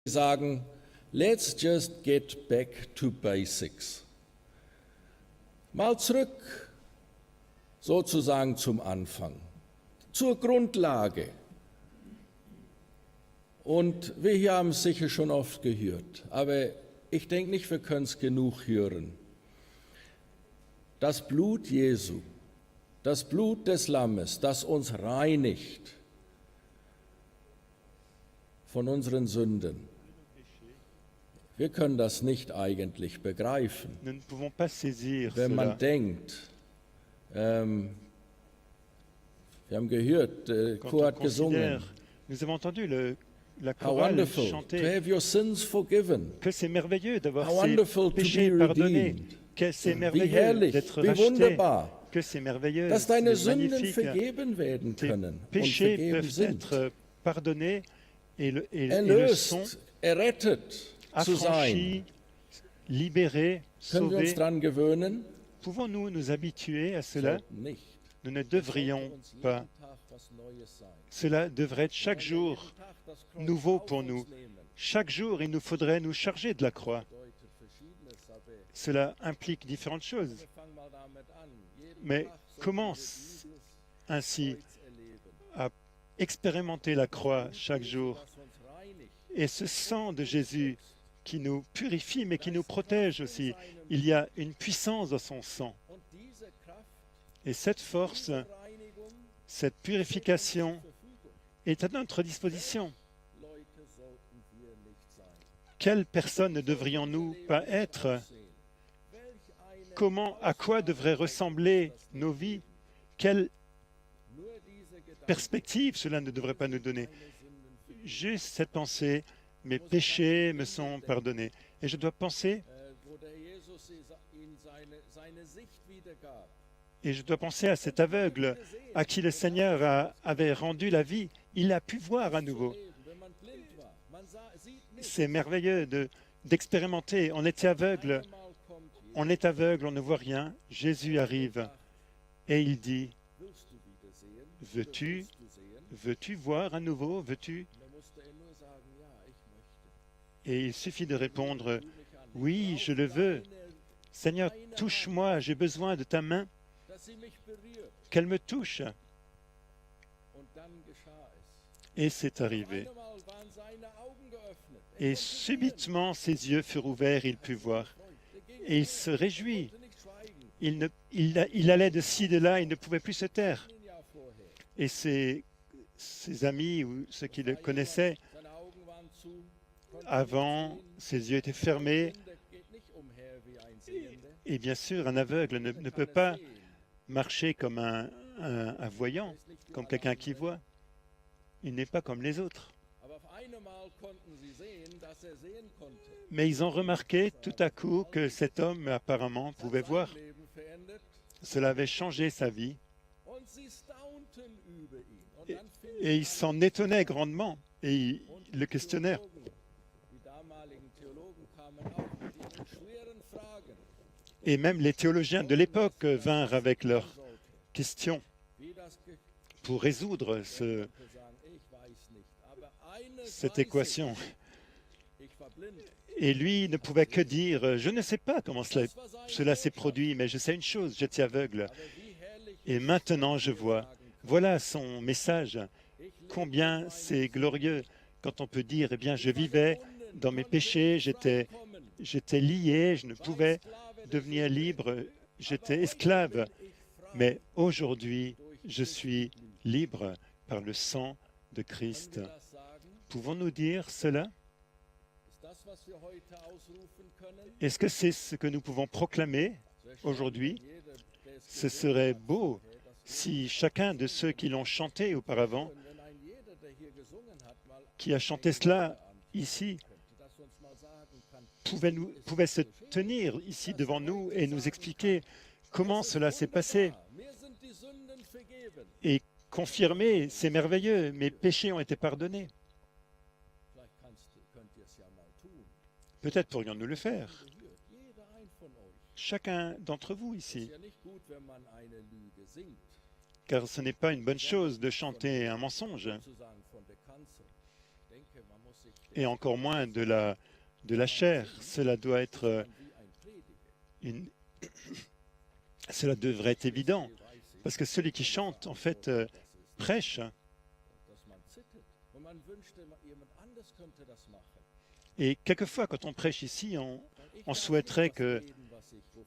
sagen, let's just get back to basics. Mal zurück, sozusagen zum Anfang, zur Grundlage. Und wir hier haben es sicher schon oft gehört, aber ich denke nicht, wir können es genug hören. Das Blut Jesu, das Blut des Lammes, das uns reinigt von unseren Sünden. Wir können das nicht eigentlich begreifen. Nous ne pouvons pas saisir Wenn man cela. denkt, wir haben gehört, der Quand Chor on hat gesungen, considère, nous avons entendu la how chorale wonderful to chanter have your sins forgiven, que c'est merveilleux d'avoir how ses wonderful to péchés be pardonnés, redeemed, que c'est wie merveilleux herrlich, d'être wie racheté, wunderbar, que c'est merveilleux, dass deine c'est Sünden magnifique. vergeben werden Tes können und péchés vergeben peuvent sind. être pardonnés et le sont Erlöst, errettet zu sein. affranchis, libérés, Können wir uns sauvés. daran gewöhnen? Pouvons-nous nous habituer à cela? Sollten nicht. Nous ne devrions pas. Cela devrait être chaque jour nouveau pour nous. Chaque jour, il nous faudrait nous charger de la croix. Cela implique différentes choses. Mais commence ainsi à expérimenter la croix chaque jour. Et ce sang de Jésus qui nous purifie, mais qui nous protège aussi. Il y a une puissance dans son sang. Et cette force, cette purification est à notre disposition. Quelle personne ne devrions-nous pas être? Comment, à quoi devraient ressembler nos vies? Quelle perspective cela ne devrait pas nous donner? Juste cette pensée, mes péchés me sont pardonnés. Et je dois penser, à cet aveugle à qui le Seigneur avait rendu la vie. Il a pu voir à nouveau. C'est merveilleux d'expérimenter. On était aveugle. On est aveugle, on ne voit rien. Jésus arrive et il dit, veux-tu voir à nouveau? Veux-tu? Et il suffit de répondre, oui, je le veux. Seigneur, touche-moi, j'ai besoin de ta main. Qu'elle me touche. Et c'est arrivé. Et subitement, ses yeux furent ouverts, il put voir. Et il se réjouit. Il allait de ci, de là, il ne pouvait plus se taire. Et ses amis ou ceux qui le connaissaient, avant, ses yeux étaient fermés. Et bien sûr, un aveugle ne peut pas marcher comme un voyant, comme quelqu'un qui voit. Il n'est pas comme les autres. Mais ils ont remarqué tout à coup que cet homme apparemment pouvait voir. Cela avait changé sa vie. Et ils s'en étonnaient grandement et le questionnèrent. Et même les théologiens de l'époque vinrent avec leurs questions pour résoudre cette équation. Et lui ne pouvait que dire, je ne sais pas comment cela s'est produit, mais je sais une chose, j'étais aveugle. Et maintenant je vois. Voilà son message. Combien c'est glorieux quand on peut dire, eh bien, je vivais dans mes péchés, j'étais lié, je ne pouvais devenir libre, j'étais esclave. Mais aujourd'hui, je suis libre par le sang de Christ. Pouvons-nous dire cela? Est-ce que c'est ce que nous pouvons proclamer aujourd'hui? Ce serait beau si chacun de ceux qui l'ont chanté auparavant, qui a chanté cela ici, pouvait se tenir ici devant nous et nous expliquer comment cela s'est passé et confirmer, c'est merveilleux, mes péchés ont été pardonnés. Peut-être pourrions-nous le faire. Chacun d'entre vous ici. Car ce n'est pas une bonne chose de chanter un mensonge. et encore moins de la chair. Cela doit être une... Cela devrait être évident, parce que celui qui chante, en fait, prêche. Et quelquefois, quand on prêche ici, on souhaiterait que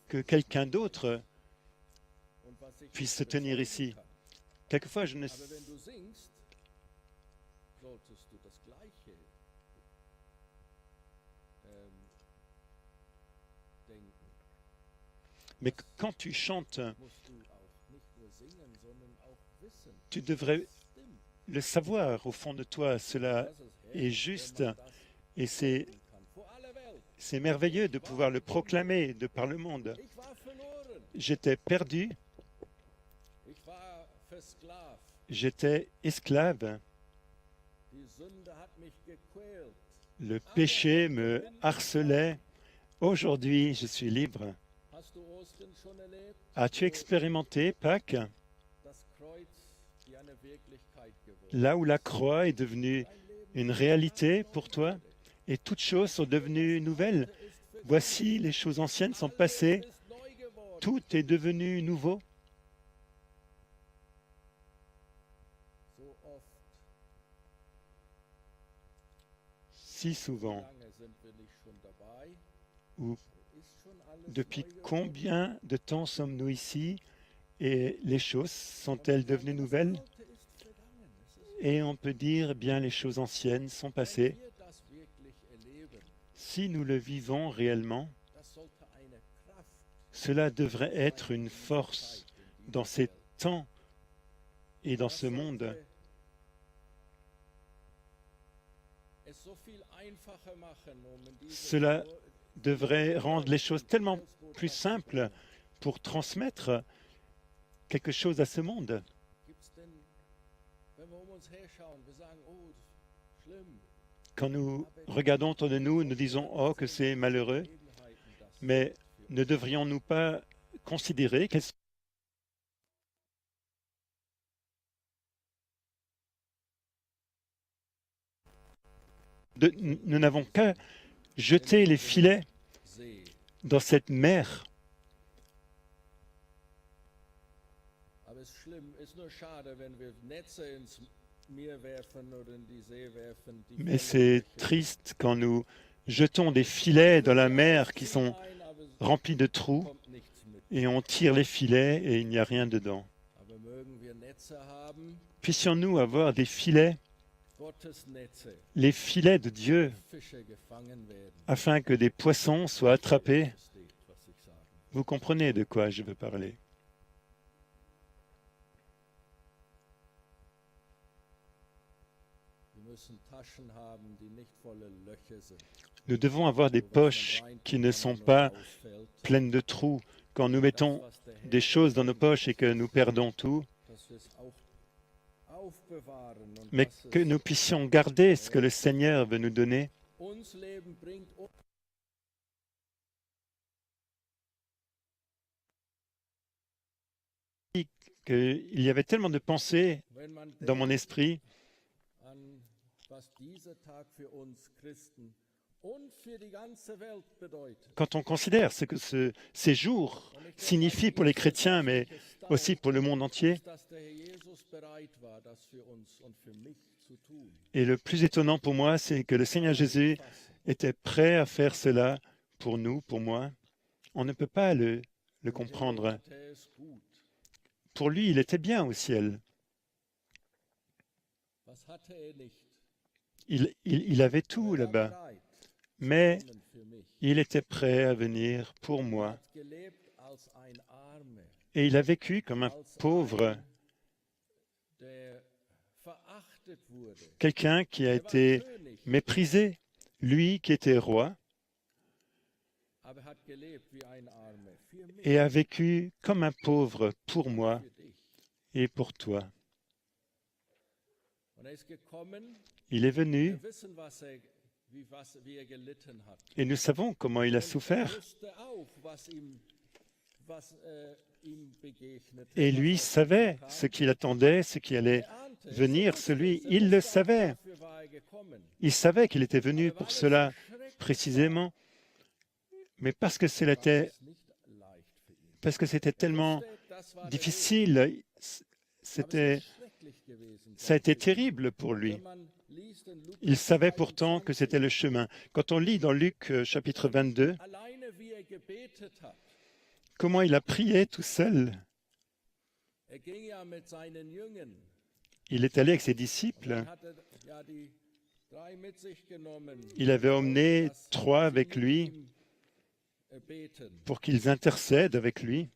quelqu'un d'autre puisse se tenir ici. Quelquefois, je ne... Mais quand tu chantes, tu devrais le savoir au fond de toi. Cela est juste et c'est merveilleux de pouvoir le proclamer de par le monde. J'étais perdu, j'étais esclave. Le péché me harcelait. Aujourd'hui, je suis libre. As-tu expérimenté Pâques, là où la croix est devenue une réalité pour toi et toutes choses sont devenues nouvelles? Voici, les choses anciennes sont passées, tout est devenu nouveau. Si souvent, ou depuis combien de temps sommes-nous ici et les choses sont-elles devenues nouvelles? Et on peut dire, eh bien, les choses anciennes sont passées. Si nous le vivons réellement, cela devrait être une force dans ces temps et dans ce monde. Cela devrait rendre les choses tellement plus simples pour transmettre quelque chose à ce monde. Quand nous regardons autour de nous, nous disons « Oh, que c'est malheureux », mais ne devrions-nous pas considérer qu'elles sont nous n'avons qu'à jeter les filets dans cette mer. Mais c'est triste quand nous jetons des filets dans la mer qui sont remplis de trous et on tire les filets et il n'y a rien dedans. Puissions-nous avoir des filets, les filets de Dieu, afin que des poissons soient attrapés. Vous comprenez de quoi je veux parler. Nous devons avoir des poches qui ne sont pas pleines de trous. Quand nous mettons des choses dans nos poches et que nous perdons tout, mais que nous puissions garder ce que le Seigneur veut nous donner. Il y avait tellement de pensées dans mon esprit. Quand on considère ce que ces jours signifient pour les chrétiens, mais aussi pour le monde entier, et le plus étonnant pour moi, c'est que le Seigneur Jésus était prêt à faire cela pour nous, pour moi. On ne peut pas le comprendre. Pour lui, il était bien au ciel. Il avait tout là-bas, mais il était prêt à venir pour moi. Et il a vécu comme un pauvre, quelqu'un qui a été méprisé, lui qui était roi, et a vécu comme un pauvre pour moi et pour toi. Il est venu et nous savons comment il a souffert. Et lui savait ce qu'il attendait, ce qui allait venir. Il le savait. Il savait qu'il était venu pour cela précisément. Mais parce que c'était tellement difficile, ça a été terrible pour lui. Il savait pourtant que c'était le chemin. Quand on lit dans Luc chapitre 22, comment il a prié tout seul. Il est allé avec ses disciples. Il avait emmené 3 avec lui pour qu'ils intercèdent avec lui.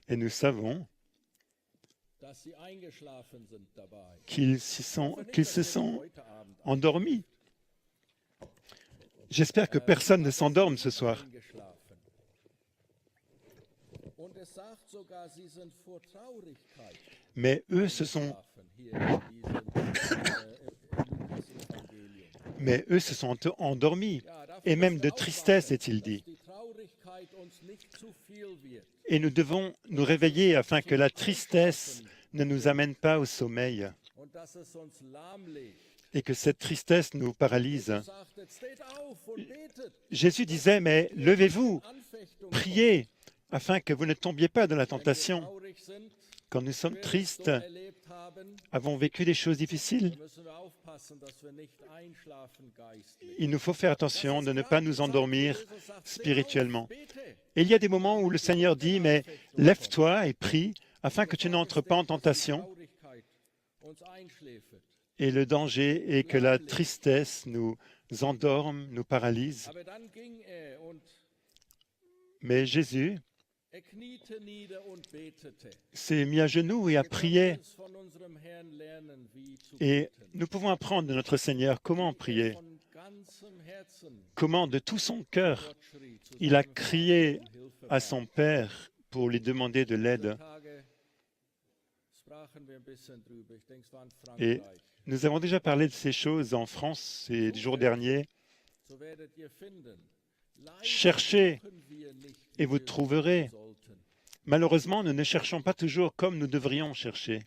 Et nous savons qu'ils se sont endormis. J'espère que personne ne s'endorme ce soir. Mais eux se sont endormis, et même de tristesse, est-il dit. Et nous devons nous réveiller afin que la tristesse ne nous amène pas au sommeil et que cette tristesse nous paralyse. Jésus disait, mais levez-vous, priez, afin que vous ne tombiez pas dans la tentation. Quand nous sommes tristes, avons vécu des choses difficiles, il nous faut faire attention de ne pas nous endormir spirituellement. Et il y a des moments où le Seigneur dit, mais lève-toi et prie, afin que tu n'entres pas en tentation. Et le danger est que la tristesse nous endorme, nous paralyse. Mais Jésus s'est mis à genoux et a prié. Et nous pouvons apprendre de notre Seigneur comment prier, comment de tout son cœur il a crié à son Père pour lui demander de l'aide. Et nous avons déjà parlé de ces choses en France ces jours derniers. Cherchez et vous trouverez. Malheureusement, nous ne cherchons pas toujours comme nous devrions chercher.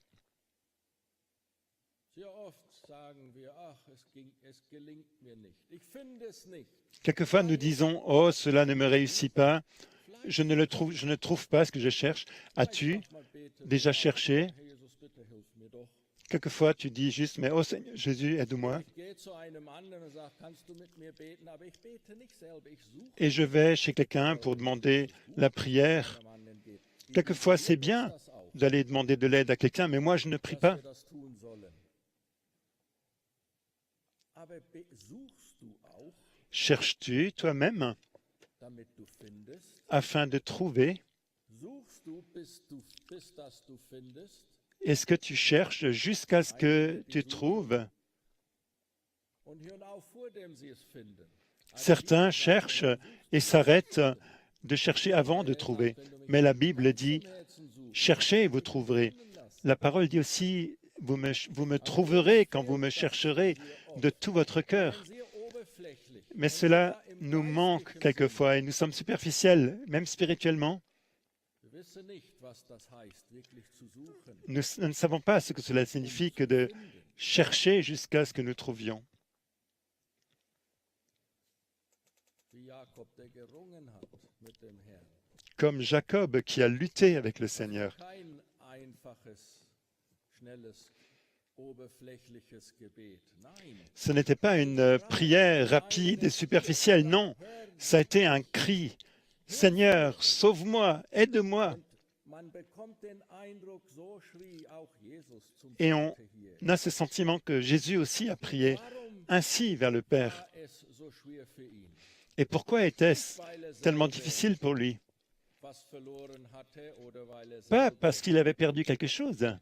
Quelquefois, nous disons, « Oh, cela ne me réussit pas, je ne trouve pas ce que je cherche. » As-tu déjà cherché? Quelquefois, tu dis juste, « Mais oh Seigneur Jésus, aide-moi. » Et je vais chez quelqu'un pour demander la prière. Quelquefois, c'est bien d'aller demander de l'aide à quelqu'un, mais moi, je ne prie pas. Cherches-tu toi-même afin de trouver? Est-ce que tu cherches jusqu'à ce que tu trouves? Certains cherchent et s'arrêtent de chercher avant de trouver. Mais la Bible dit, cherchez et vous trouverez. La parole dit aussi, vous me trouverez quand vous me chercherez de tout votre cœur. Mais cela nous manque quelquefois et nous sommes superficiels, même spirituellement. Nous ne savons pas ce que cela signifie que de chercher jusqu'à ce que nous trouvions. Comme Jacob qui a lutté avec le Seigneur. Ce n'était pas une prière rapide et superficielle, non. Ça a été un cri. Seigneur, sauve-moi, aide-moi. Et on a ce sentiment que Jésus aussi a prié ainsi vers le Père. Et pourquoi était-ce tellement difficile pour lui? Pas parce qu'il avait perdu quelque chose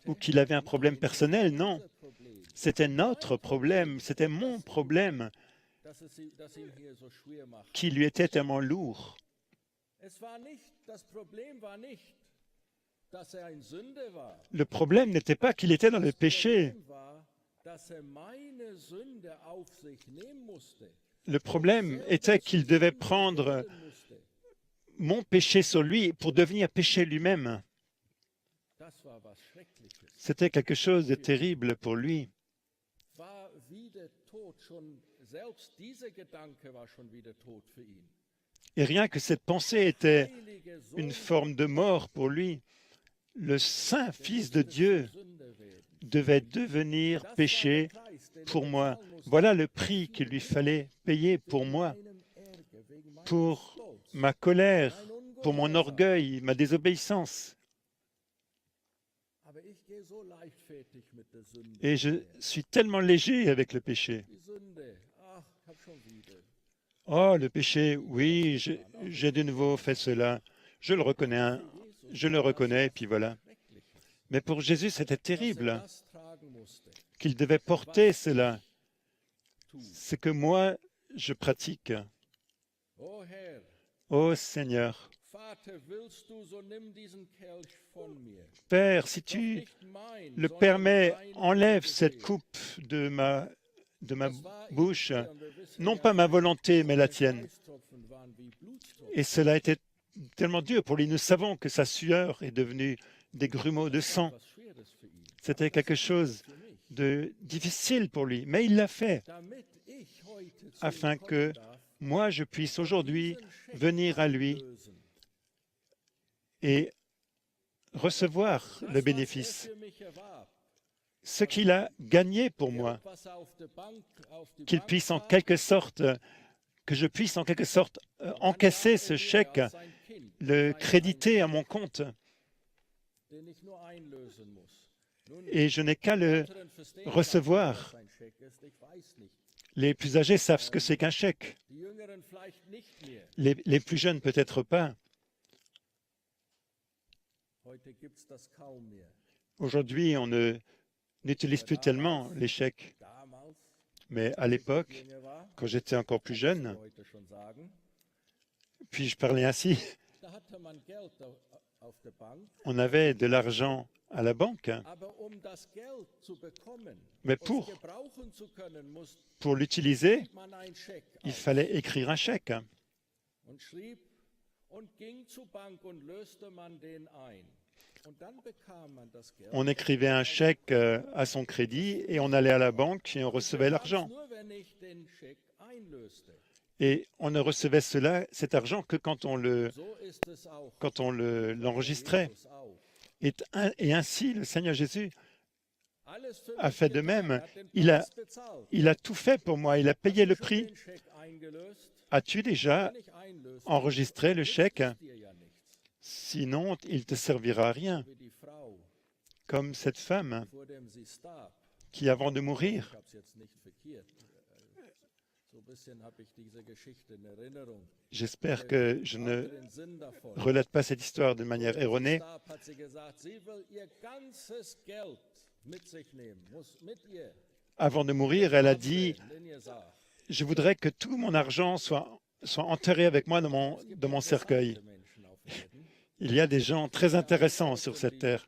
ou qu'il avait un problème personnel, non. C'était notre problème, c'était mon problème qui lui était tellement lourd. Le problème n'était pas qu'il était dans le péché. Le problème était qu'il devait prendre mon péché sur lui pour devenir péché lui-même. C'était quelque chose de terrible pour lui. Et rien que cette pensée était une forme de mort pour lui. Le saint Fils de Dieu devait devenir péché pour moi. Voilà le prix qu'il lui fallait payer pour moi, pour ma colère, pour mon orgueil, ma désobéissance. Et je suis tellement léger avec le péché. Oh, le péché, oui, j'ai de nouveau fait cela. Je le reconnais, hein. Je le reconnais, et puis voilà. Mais pour Jésus, c'était terrible qu'il devait porter cela. Ce que moi, je pratique. Ô Seigneur, Père, si tu le permets, enlève cette coupe de ma bouche, non pas ma volonté, mais la tienne. Et cela a été tellement dur pour lui. Nous savons que sa sueur est devenue des grumeaux de sang. C'était quelque chose de difficile pour lui, mais il l'a fait afin que moi, je puisse aujourd'hui venir à lui et recevoir le bénéfice. Ce qu'il a gagné pour moi, qu'il puisse en quelque sorte, que je puisse en quelque sorte encaisser ce chèque, le créditer à mon compte. Et je n'ai qu'à le recevoir. Les plus âgés savent ce que c'est qu'un chèque. Les plus jeunes, peut-être pas. Aujourd'hui, on n'utilise plus tellement les chèques. Mais à l'époque, quand j'étais encore plus jeune, puis-je parler ainsi, on avait de l'argent à la banque, mais pour l'utiliser, il fallait écrire un chèque. On écrivait un chèque à son crédit et on allait à la banque et on recevait l'argent. Et on ne recevait cet argent que quand on l'enregistrait. Et ainsi, le Seigneur Jésus a fait de même. Il a tout fait pour moi. Il a payé le prix. As-tu déjà enregistré le chèque? Sinon, il ne te servira à rien. Comme cette femme qui, avant de mourir, j'espère que je ne relate pas cette histoire de manière erronée. Avant de mourir, elle a dit « Je voudrais que tout mon argent soit enterré avec moi dans mon cercueil. » Il y a des gens très intéressants sur cette terre.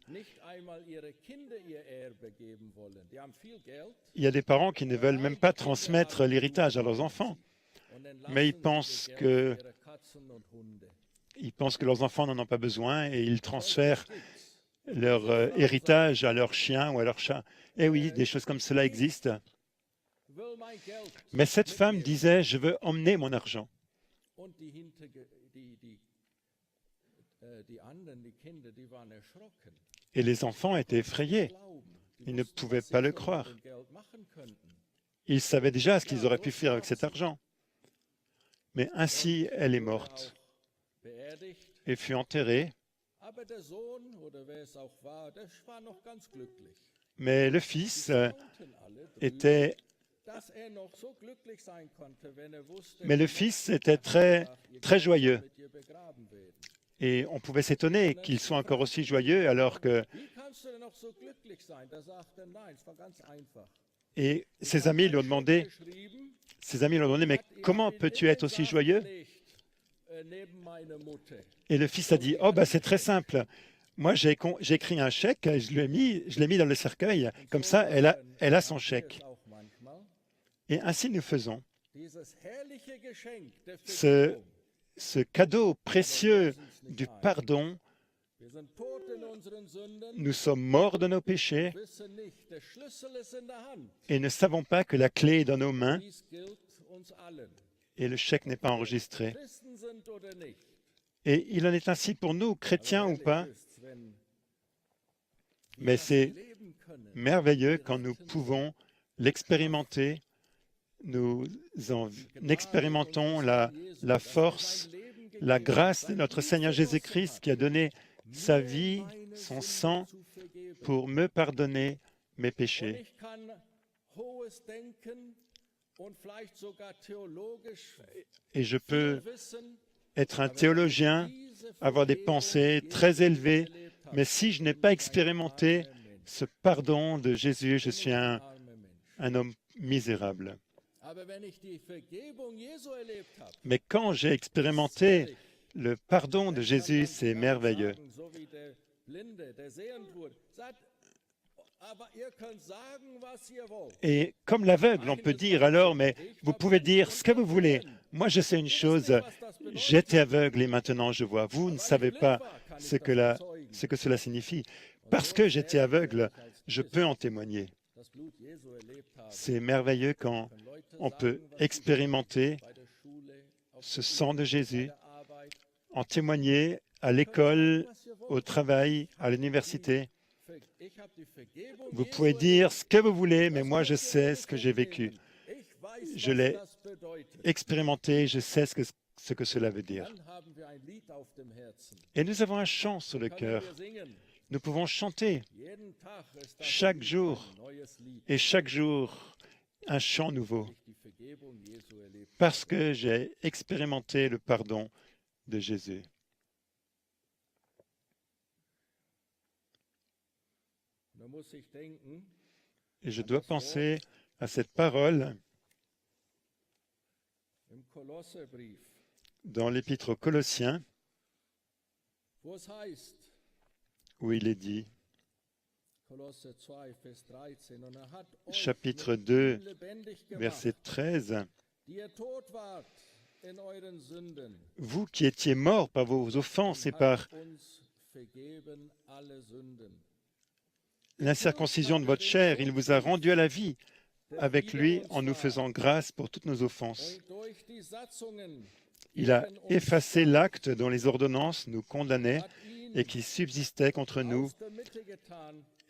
Il y a des parents qui ne veulent même pas transmettre l'héritage à leurs enfants, mais ils pensent que leurs enfants n'en ont pas besoin et ils transfèrent leur héritage à leurs chiens ou à leurs chats. Et oui, des choses comme cela existent. Mais cette femme disait, je veux emmener mon argent. Et les enfants étaient effrayés. Ils ne pouvaient pas le croire. Ils savaient déjà ce qu'ils auraient pu faire avec cet argent. Mais ainsi, elle est morte et fut enterrée. Mais le fils était très, très joyeux. Et on pouvait s'étonner qu'il soit encore aussi joyeux alors que... Et ses amis lui ont demandé, mais comment peux-tu être aussi joyeux? Et le fils a dit, oh, c'est très simple. Moi, j'ai écrit un chèque, et je l'ai mis dans le cercueil. Comme ça, elle a son chèque. Et ainsi nous faisons. Ce cadeau précieux du pardon, nous sommes morts de nos péchés et ne savons pas que la clé est dans nos mains et le chèque n'est pas enregistré. Et il en est ainsi pour nous, chrétiens ou pas. Mais c'est merveilleux quand nous pouvons l'expérimenter. Nous en expérimentons la force, la grâce de notre Seigneur Jésus-Christ qui a donné sa vie, son sang pour me pardonner mes péchés. Et je peux être un théologien, avoir des pensées très élevées, mais si je n'ai pas expérimenté ce pardon de Jésus, je suis un homme misérable. Mais quand j'ai expérimenté le pardon de Jésus, c'est merveilleux. Et comme l'aveugle, on peut dire alors, mais vous pouvez dire ce que vous voulez. Moi, je sais une chose, j'étais aveugle et maintenant je vois. Vous ne savez pas ce que cela signifie. Parce que j'étais aveugle, je peux en témoigner. C'est merveilleux quand on peut expérimenter ce sang de Jésus, en témoigner à l'école, au travail, à l'université. Vous pouvez dire ce que vous voulez, mais moi je sais ce que j'ai vécu. Je l'ai expérimenté, je sais ce que cela veut dire. Et nous avons un chant sur le cœur. Nous pouvons chanter chaque jour et chaque jour un chant nouveau parce que j'ai expérimenté le pardon de Jésus. Et je dois penser à cette parole dans l'Épître aux Colossiens où il est dit, chapitre 2, verset 13, « Vous qui étiez morts par vos offenses et par l'incirconcision de votre chair, il vous a rendu à la vie avec lui en nous faisant grâce pour toutes nos offenses. Il a effacé l'acte dont les ordonnances nous condamnaient et qui subsistait contre nous,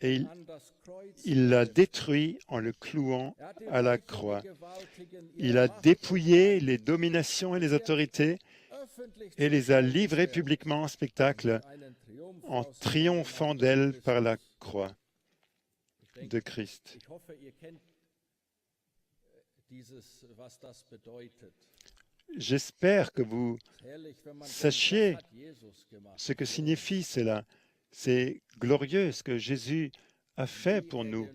et il l'a détruit en le clouant à la croix. Il a dépouillé les dominations et les autorités et les a livrées publiquement en spectacle en triomphant d'elles par la croix de Christ. » J'espère que vous sachiez ce que signifie cela. C'est glorieux ce que Jésus a fait pour nous.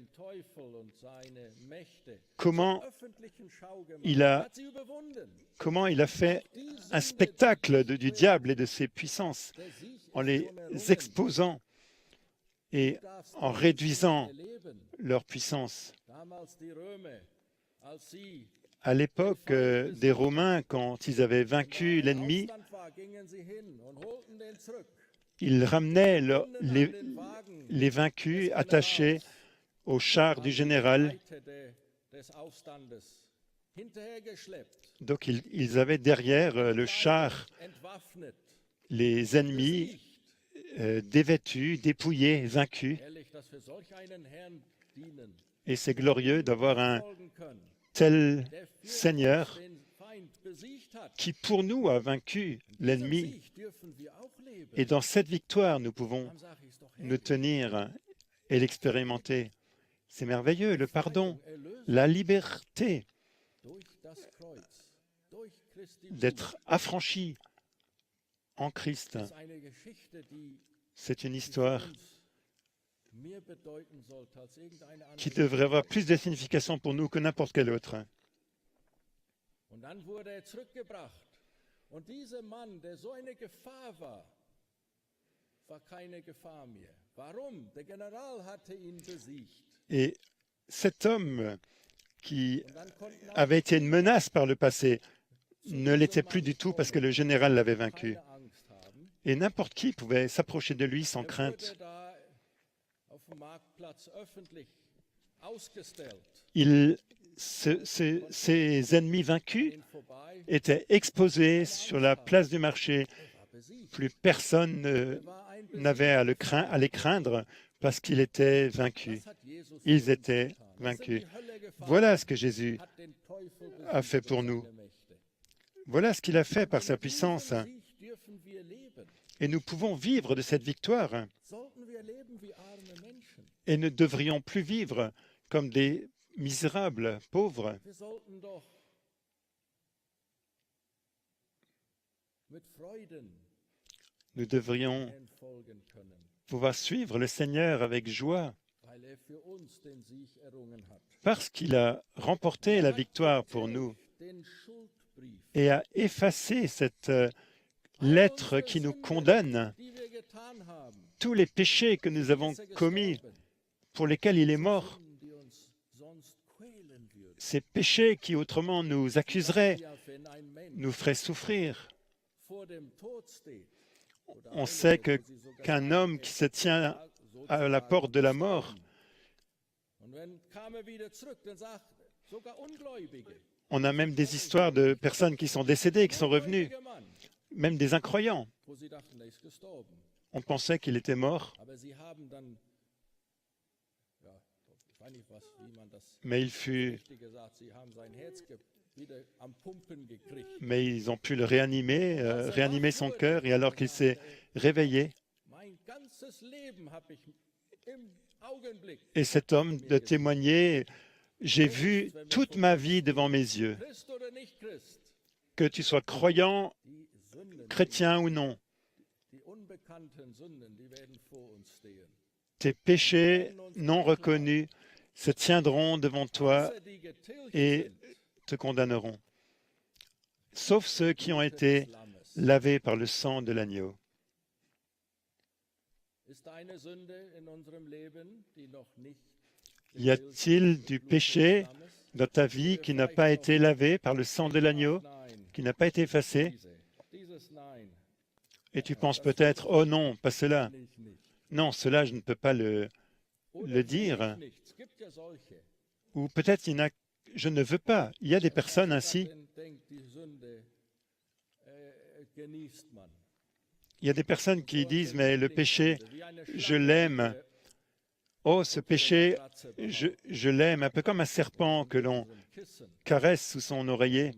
Comment il a fait un spectacle du diable et de ses puissances en les exposant et en réduisant leur puissance. À l'époque des Romains, quand ils avaient vaincu l'ennemi, ils ramenaient les vaincus attachés au char du général. Donc ils avaient derrière le char les ennemis dévêtus, dépouillés, vaincus. Et c'est glorieux d'avoir un tel Seigneur qui pour nous a vaincu l'ennemi. Et dans cette victoire, nous pouvons nous tenir et l'expérimenter. C'est merveilleux, le pardon, la liberté d'être affranchi en Christ. C'est une histoire qui devrait avoir plus de signification pour nous que n'importe quelle autre. war keine Gefahr mehr. Warum? Der General hatte ihn besiegt. Et cet homme qui Und dann konnten auch avait été une menace par le passé zu ne l'était diesem plus Mann du tout parce que kommen, le général l'avait vaincu. keine Angst haben. Et n'importe qui pouvait s'approcher de lui sans Er crainte. wurde da auf dem Marktplatz öffentlich ausgestellt. Ses ennemis vaincus Ihn vorbei, étaient exposés sur la place du marché. er war besiegt. Plus personne Er war ein n'avait à les craindre parce qu'il était vaincu. Das hat Jesus Ils für uns étaient getan. Wir sind vaincus. die Hölle gefahren, Voilà ce que Jésus hat den Teufel a fait besiegt pour und nous. seine Mächte. Voilà ce qu'il a fait par Und sa mit puissance. diesem Sieg dürfen wir leben. Et nous pouvons vivre de cette victoire Sollten wir leben wie arme Menschen. et ne devrions plus vivre comme des misérables, pauvres. Wir sollten doch mit Freuden Nous devrions ihm folgen können, pouvoir suivre le Seigneur avec joie weil er für uns den Sieg errungen hat. parce qu'il a remporté la victoire pour nous Den Schuldbrief, et a effacé cette lettre qui nous condamne, die wir getan haben, tous les péchés que nous avons ist er commis, gestorben. pour lesquels il est mort, Sünden, die uns sonst quälen würden. ces péchés qui autrement nous accuseraient, Ja, wenn ein Mensch nous feraient souffrir. vor dem Tod steht, oder On sait einige, wo sie sogar qu'un homme qui se tient à la porte de la mort, und wenn kam er wieder zurück, dann sagt sogar Ungläubige, on a même des histoires de personnes qui sont décédées, qui sont revenues, ungläubiger Mann, même des incroyants. wo sie dachten, er ist gestorben. On pensait qu'il était mort, Aber sie haben dann, ja, ich weiß nicht, wie man das mais il fut, richtig gesagt, sie haben sein Herz wieder am Pumpen gekriegt. mais ils ont pu le réanimer, réanimer son cœur, et alors qu'il s'est réveillé, Mein ganzes Leben habe ich im Augenblick, et cet homme de témoigner, j'ai vu toute ma vie devant mes yeux, Christ oder nicht Christ, que tu sois croyant, die Sünden, chrétien ou non, die unbekannten Sünden, die werden vor uns stehen. tes péchés non reconnus se tiendront devant toi Außer die getilgt et sind, te condamneront, sauf ceux qui ont été des Lammes. lavés par le sang de l'agneau. Ist eine Sünde in unserem Leben, die noch nicht Y a-t-il du péché dans ta vie qui n'a pas été lavé par le sang de l'agneau, Nein, qui n'a pas été effacé, dieses Nein, et tu penses peut-être, oh non, pas cela. will ich nicht. Non, cela, je ne peux pas le Oder dire. will ich nicht. Es gibt ja solche. Ou peut-être, je ne veux pas. Il y a des personnes ainsi. Dann denkt, die Sünde genießt man. Il y a des personnes qui disent, mais le péché, je l'aime. Oh, ce péché, je l'aime, un peu comme un serpent que l'on caresse sous son oreiller.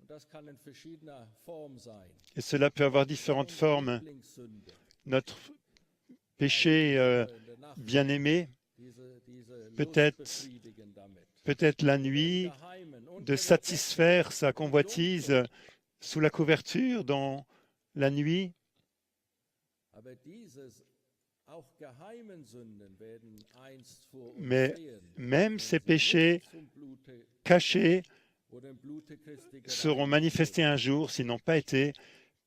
Und das kann in verschiedener Form sein. Et cela peut avoir différentes formes. Lieblingssünde, Notre péché in der Nacht, bien-aimé, diese Peut-être- Lust befriedigen damit. peut-être la nuit, Geheimen, unter de der satisfaire sa convoitise sous la couverture dans la nuit. Aber dieses auch geheimen Sünden werden einst vor uns Mais stehen, même wenn ces sie péchés nicht zum Blute cachés oder im Blute Christi seront gereinigt manifestés un jour s'ils n'ont pas été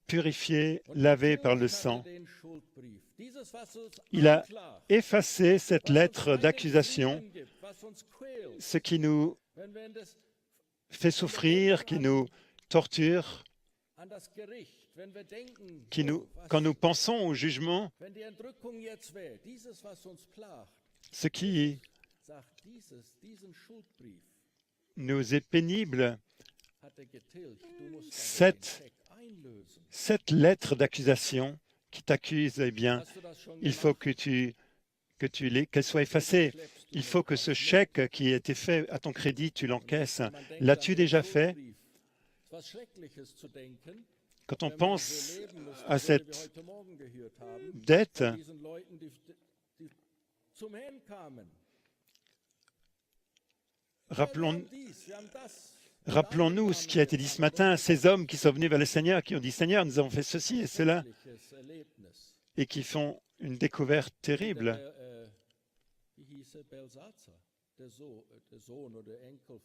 purifiés, lavés par le sang. den Schuldbrief. Dieses, was uns Il a anklagt, effacé cette was uns lettre keinen d'accusation, Frieden gibt, was uns quält, ce qui nous wenn wir das fait souffrir, qui nous torture, an das Gericht, wenn wir denken, quand nous pensons au jugement, wenn die Entrückung jetzt wäre, dieses, was uns plagt, ce qui sagt diesen Schuldbrief nous est pénible, hat er getilgt. Du musst Cette- den Scheck einlösen. cette lettre d'accusation qui t'accuse, eh bien, Hast du das schon il faut gemacht? qu'elle soit effacée. Schleppst du Il faut que ce chèque qui a été fait à ton crédit, tu l'encaisses. L'as-tu déjà fait? Was Schreckliches zu denken, Quand on wenn wir pense so leben müssen, à so wie wir cette heute Morgen gehört haben, dette, von diesen Leuten, die zum Herrn kamen. Wir rappelons, haben dies, wir haben das. rappelons-nous ce qui a été dit ce matin, ces hommes qui sont venus vers le Seigneur, qui ont dit, Seigneur, nous avons fait ceci et cela, Schreckliches Erlebnis. et qui font une découverte terrible. Wie hieß er? Belsazar, der Sohn oder Enkel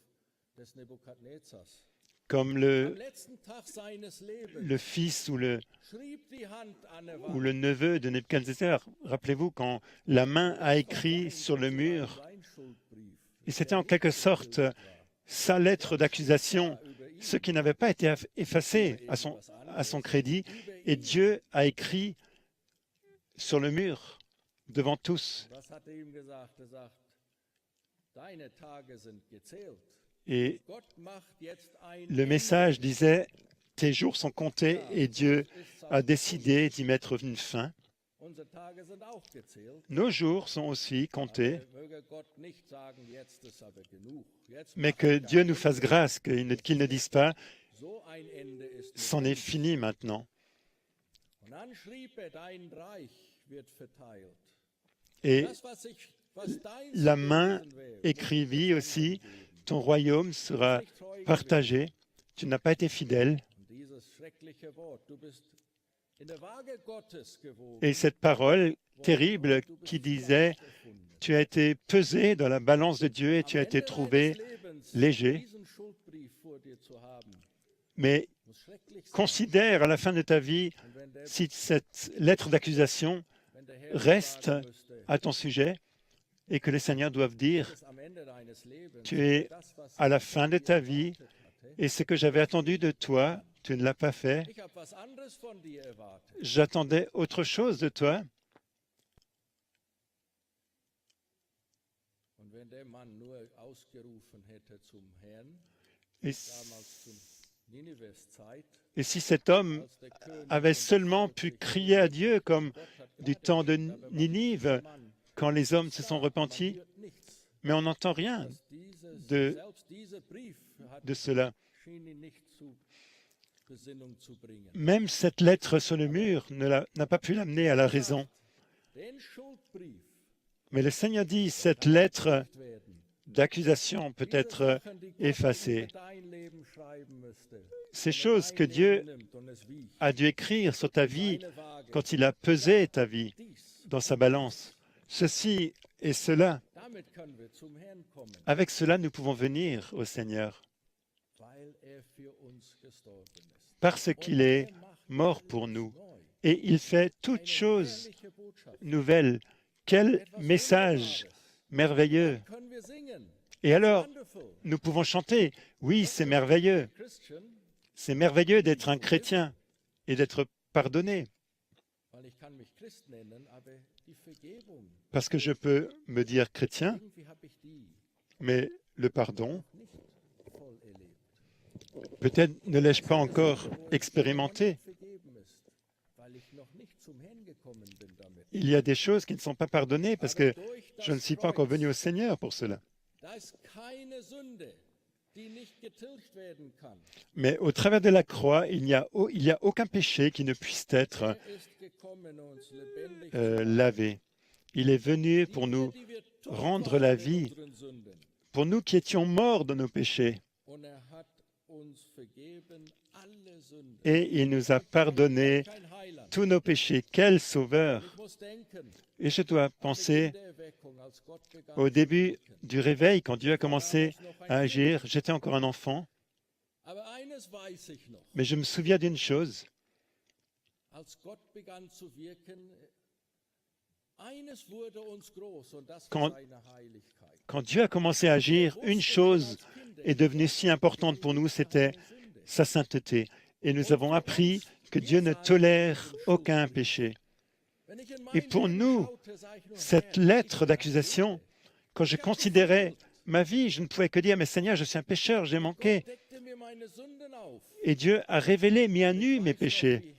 des Nebukadnezars. comme Am letzten Tag seines le Lebens fils ou schrieb die Hand an der le Wand. neveu de Nebuchadnezzar. Rappelez-vous quand la main a écrit sur le Das war mur, sein Schuldbrief, et c'était der en quelque nicht sorte getilgt war. sa lettre d'accusation, Über ihn, ce qui n'avait pas été effacé über à son irgendwas anderes, crédit, über et ihn. Dieu a écrit sur le mur devant tous. Was hat er ihm gesagt? Er sagt, deine Tage sind gezählt. Et Gott macht jetzt ein le Ende. message disait, tes jours sont comptés, et Dieu Ist a auch décidé d'y mettre une fin. Unsere Tage sind auch gezählt. Nos jours sont aussi comptés, Aber möge Gott nicht sagen, jetzt ist aber genug. Jetzt mais macht que er Dieu kein nous fasse Ende. grâce, qu'il ne dise pas, So ein Ende ist c'en mit est uns. fini maintenant. Und dann schrieb er, dein Reich wird verteilt. Et Das, was deins la main gewesen wäre, écrivit aussi, ton royaume sera partagé. Tu n'as pas été fidèle. und dieses schreckliche Wort, du bist in der Waage Gottes gewogen. Et cette parole terrible Du bist qui disait, leicht erfunden. tu as été pesé dans la balance de Dieu et tu as Am été Ende trouvé deines Lebens léger. diesen Schuldbrief vor dir zu haben, Mais muss schrecklich sein. considère à la fin de ta vie Und si cette lettre d'accusation wenn der Herr reste sagen müsste, à ton sujet et que les seigneurs doivent dire, es am Ende deines Lebens, tu es das, was à la ich fin von de dir ta vie erwartet hatte, et ce que j'avais attendu de toi, tu ne l'as pas fait. ich habe was anderes von dir erwartet. J'attendais autre chose de toi. Und wenn der Mann nur ausgerufen hätte zum Herrn, Et, damals zur Ninives-Zeit, et si cet homme als der König avait und das seulement Volk pu sich crier à Dieu comme Gott hat du Gnade temps de geschenkt, aber man Ninive, sieht diesen Mann quand les hommes se nicht, sont man repentis, hört nichts. mais on n'entend rien Dass dieses, de- selbst dieser Brief hat, de cela. schien ihn nicht zu Besinnung zu bringen. Même cette lettre sur le mur n'a pas pu l'amener à la raison. Den Schuldbrief Mais le Seigneur dit, cette lettre nicht werden. d'accusation peut Diese être Sachen, die Gott effacée. über dein Leben schreiben müsste, Ces wenn er choses dein que Dieu Leben nimmt und es wiegt, a dû écrire sur ta vie deine Waage, quand il a pesé ta vie dies, dans sa balance. Ceci et cela, damit können wir zum Herrn kommen, avec cela, nous pouvons venir au Seigneur weil er für uns gestorben ist. parce Und qu'il est er macht mort pour alles nous neu. et il fait toutes Eine choses herrliche Botschaft, nouvelles. Quel etwas message Wunderbares. merveilleux! Dann können wir singen. Et alors, Wonderful. nous pouvons chanter, oui, c'est merveilleux. Christian, C'est merveilleux d'être un chrétien et d'être pardonné. weil ich kann mich Christ nennen, aber die Vergebung, Parce que je peux me dire chrétien, irgendwie habe ich die mais le pardon, nicht voll erlebt. peut-être ne l'ai-je pas encore expérimenté. Vergeben ist, weil ich noch nicht zum Herrn gekommen bin damit. Il y a des choses qui ne sont pas pardonnées parce que Aber durch das je ne suis pas encore Kreuz, venu au Seigneur pour cela. da ist keine Sünde, die nicht getilgt werden kann. Mais au travers de la croix, il n'y a aucun péché qui ne puisse être Er ist gekommen, uns lebendig zu lavé. Il est venu machen. pour nous Die wir tot rendre waren la in vie, unseren Sünden. pour nous qui étions morts de nos péchés. Und er hat uns vergeben alle Sünden. Et il nous a pardonné Kein Heiland. tous nos péchés. Quel sauveur! Ich muss denken, Et je dois an penser die Erweckung, als Gott begann au zu début wirken. du réveil, quand Dieu a commencé Damals noch à ein Kind. agir. J'étais encore un enfant, Aber eines weiß ich noch. mais je me souviens d'une chose. Als Gott begann zu wirken, eines wurde uns groß und das Quand- war seine Heiligkeit. Quand Dieu a commencé à agir, une chose est devenue si importante pour nous, c'était sa sainteté. Et nous avons appris que Dieu ne tolère aucun péché. Et pour nous, cette lettre d'accusation, quand je considérais ma vie, je ne pouvais que dire, mais Seigneur, je suis un pécheur, j'ai manqué. Et Dieu a révélé, mis à nu mes péchés.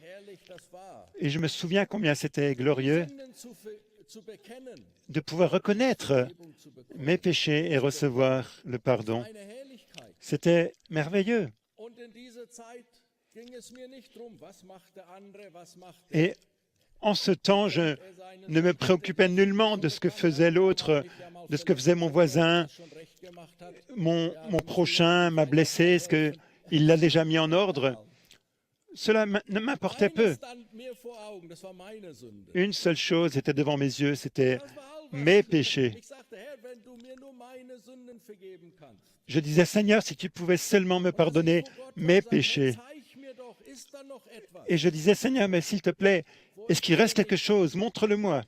Et je me souviens combien c'était glorieux de pouvoir reconnaître mes péchés et recevoir le pardon. C'était merveilleux. Et en ce temps, je ne me préoccupais nullement de ce que faisait l'autre, de ce que faisait mon voisin, mon prochain m'a blessé, est-ce qu'il l'a déjà mis en ordre? Cela ne m'importait peu. Une seule chose était devant mes yeux, c'était mes péchés. Je disais, Seigneur, si tu pouvais seulement me pardonner mes péchés. Et je disais, Seigneur, mais s'il te plaît, est-ce qu'il reste quelque chose? Montre-le-moi.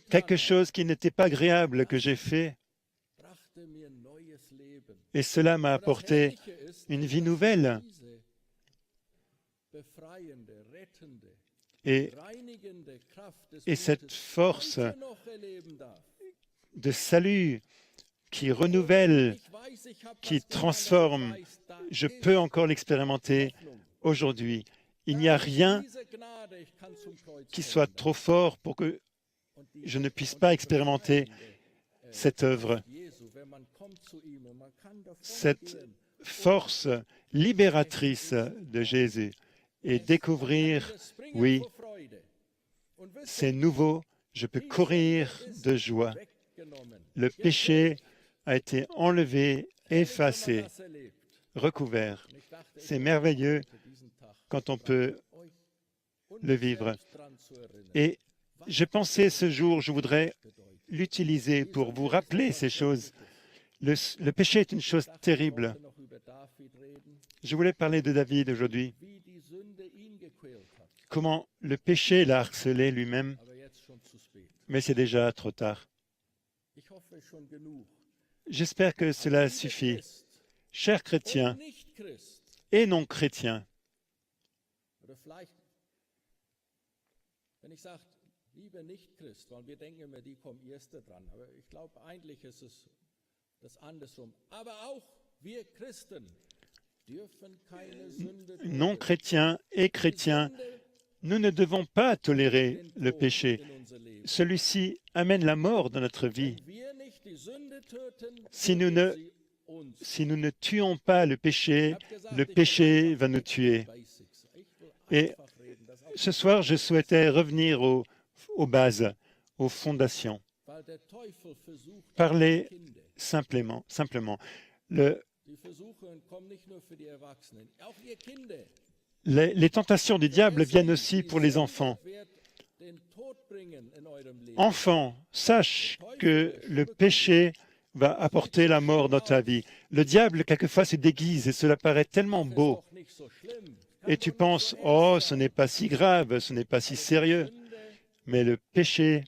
Quelque chose qui n'était pas agréable que j'ai fait. Et cela m'a apporté une vie nouvelle. Et cette force de salut qui renouvelle, qui transforme, je peux encore l'expérimenter aujourd'hui. Il n'y a rien qui soit trop fort pour que je ne puisse pas expérimenter cette œuvre, cette force libératrice de Jésus et découvrir, oui, c'est nouveau, je peux courir de joie. Le péché a été enlevé, effacé, recouvert. C'est merveilleux quand on peut le vivre. Et j'ai pensé ce jour, je voudrais l'utiliser pour vous rappeler ces choses. Le péché est une chose terrible. Je voulais parler de David aujourd'hui. Comment le péché l'a harcelé lui-même, mais c'est déjà trop tard. J'espère que cela suffit. Chers chrétiens et non chrétiens, non chrétiens et chrétiens, nous ne devons pas tolérer le péché. Celui-ci amène la mort dans notre vie. Si nous ne tuons pas le péché va nous tuer. Et ce soir, je souhaitais revenir aux bases, aux fondations. Parler simplement. Les tentations du diable viennent aussi pour les enfants. Enfants, sache que le péché va apporter la mort dans ta vie. Le diable, quelquefois, se déguise et cela paraît tellement beau. Et tu penses, oh, ce n'est pas si grave, ce n'est pas si sérieux. Mais le péché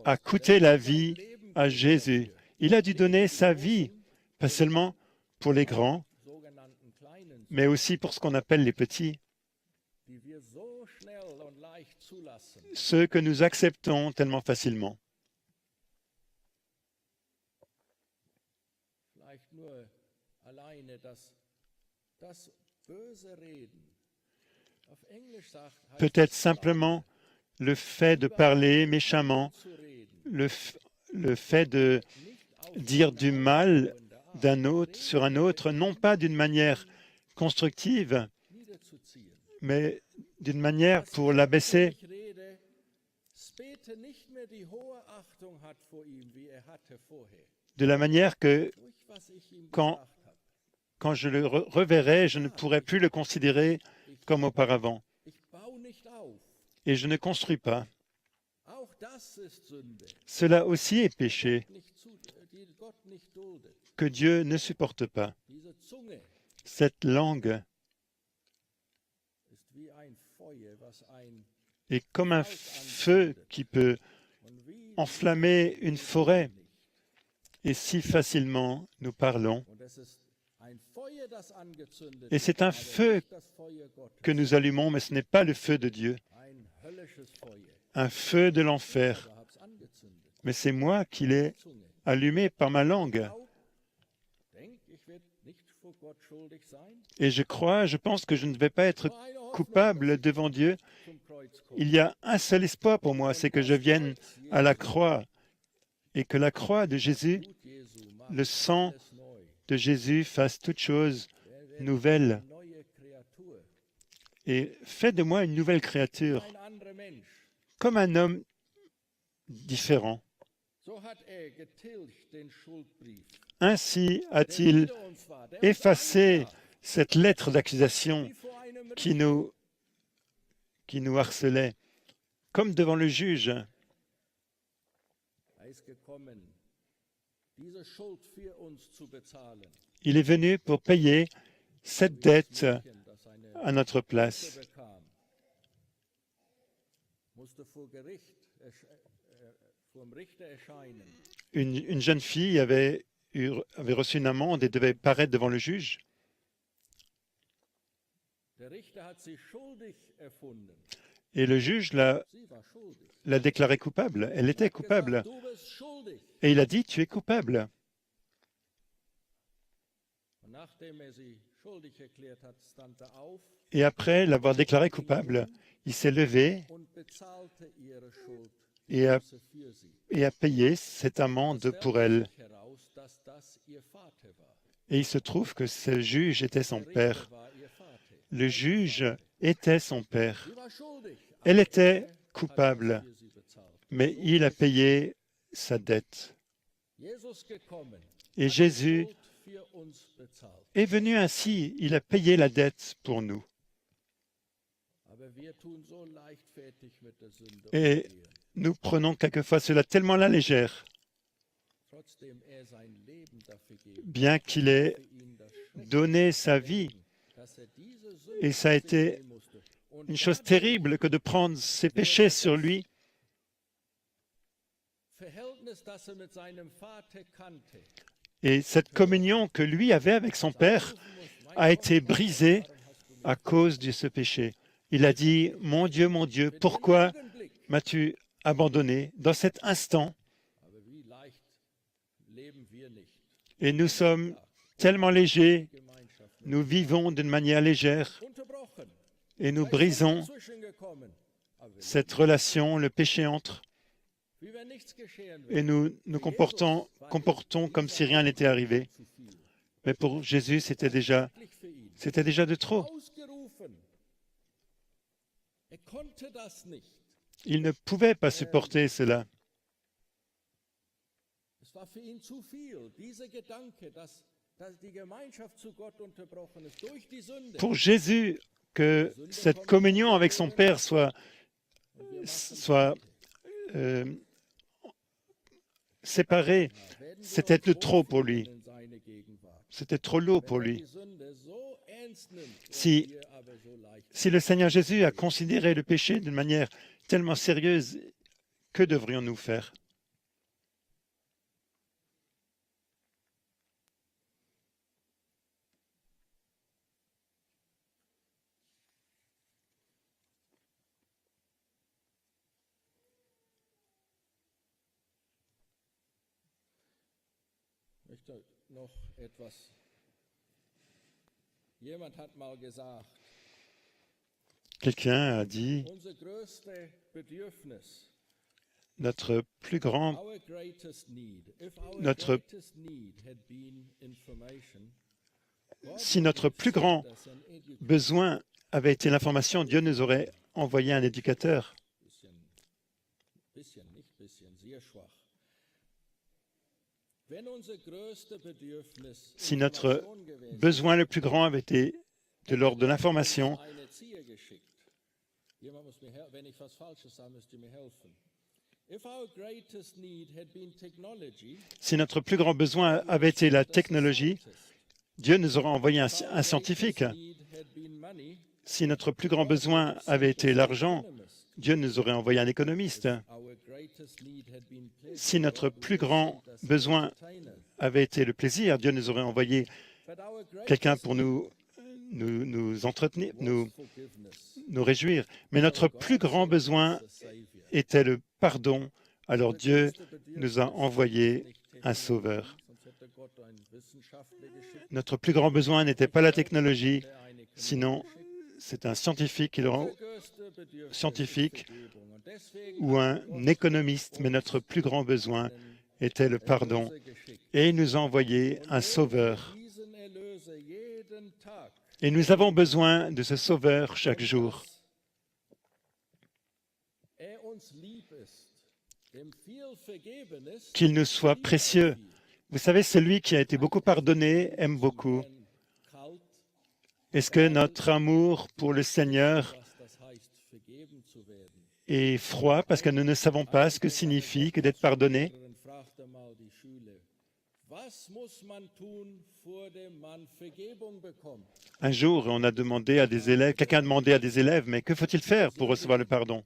a coûté la vie à Jésus. Il a dû donner sa vie, pas seulement pour les grands, mais aussi pour ce qu'on appelle les petits, ceux que nous acceptons tellement facilement. Peut-être simplement le fait de parler méchamment, le fait de dire du mal d'un autre sur un autre, non pas d'une manière constructive, mais d'une manière pour l'abaisser. De la manière que quand je le reverrai, je ne pourrai plus le considérer comme auparavant. Et je ne construis pas. Cela aussi est péché que Dieu ne supporte pas. Cette langue est comme un feu qui peut enflammer une forêt. Et si facilement nous parlons, et c'est un feu que nous allumons, mais ce n'est pas le feu de Dieu, un feu de l'enfer. Mais c'est moi qui l'ai allumé par ma langue. Et je pense que je ne vais pas être coupable devant Dieu. Il y a un seul espoir pour moi, c'est que je vienne à la croix et que la croix de Jésus, le sang de Jésus fasse toute chose nouvelle et fait de moi une nouvelle créature, comme un homme différent. Ainsi a-t-il effacé cette lettre d'accusation qui nous harcelait, comme devant le juge. Il est venu pour payer cette dette à notre place. Une jeune fille avait reçu une amende et devait paraître devant le juge. Et le juge l'a déclarée coupable. Elle était coupable. Et il a dit, tu es coupable. Et après l'avoir déclarée coupable, il s'est levé et a payé cette amende pour elle. Et il se trouve que ce juge était son père. Le juge était son père. Elle était coupable, mais il a payé sa dette. Et Jésus est venu ainsi, il a payé la dette pour nous. Et nous prenons quelquefois cela tellement à la légère, bien qu'il ait donné sa vie. Et ça a été une chose terrible que de prendre ses péchés sur lui. Et cette communion que lui avait avec son Père a été brisée à cause de ce péché. Il a dit, mon Dieu, pourquoi m'as-tu abandonné dans cet instant? Et nous sommes tellement légers, nous vivons d'une manière légère et nous brisons cette relation, le péché entre, et nous nous comportons comme si rien n'était arrivé. Mais pour Jésus, c'était déjà de trop. Il ne pouvait pas supporter cela. Pour Jésus, que cette communion avec son Père soit séparée, c'était de trop pour lui. C'était trop lourd pour lui. Si le Seigneur Jésus a considéré le péché d'une manière tellement sérieuse, que devrions-nous faire? Quelqu'un a dit, si notre plus grand besoin avait été l'information, Dieu nous aurait envoyé un éducateur. Si notre besoin le plus grand avait été de l'ordre de l'information, si notre plus grand besoin avait été la technologie, Dieu nous aurait envoyé un scientifique. Si notre plus grand besoin avait été l'argent, Dieu nous aurait envoyé un économiste. Si notre plus grand besoin avait été le plaisir, Dieu nous aurait envoyé quelqu'un pour nous entretenir, nous réjouir. Mais notre plus grand besoin était le pardon. Alors Dieu nous a envoyé un sauveur. Notre plus grand besoin n'était pas la technologie, sinon c'est un scientifique ou un économiste, mais notre plus grand besoin était le pardon. Et il nous a envoyé un sauveur. Et nous avons besoin de ce sauveur chaque jour. Qu'il nous soit précieux. Vous savez, celui qui a été beaucoup pardonné aime beaucoup. Est-ce que notre amour pour le Seigneur est froid parce que nous ne savons pas ce que signifie que d'être pardonné? Was muss man tun, vor dem man Vergebung bekommt? Un jour, on a demandé à des élèves, quelqu'un a demandé à des élèves, mais que faut-il faire pour recevoir le pardon?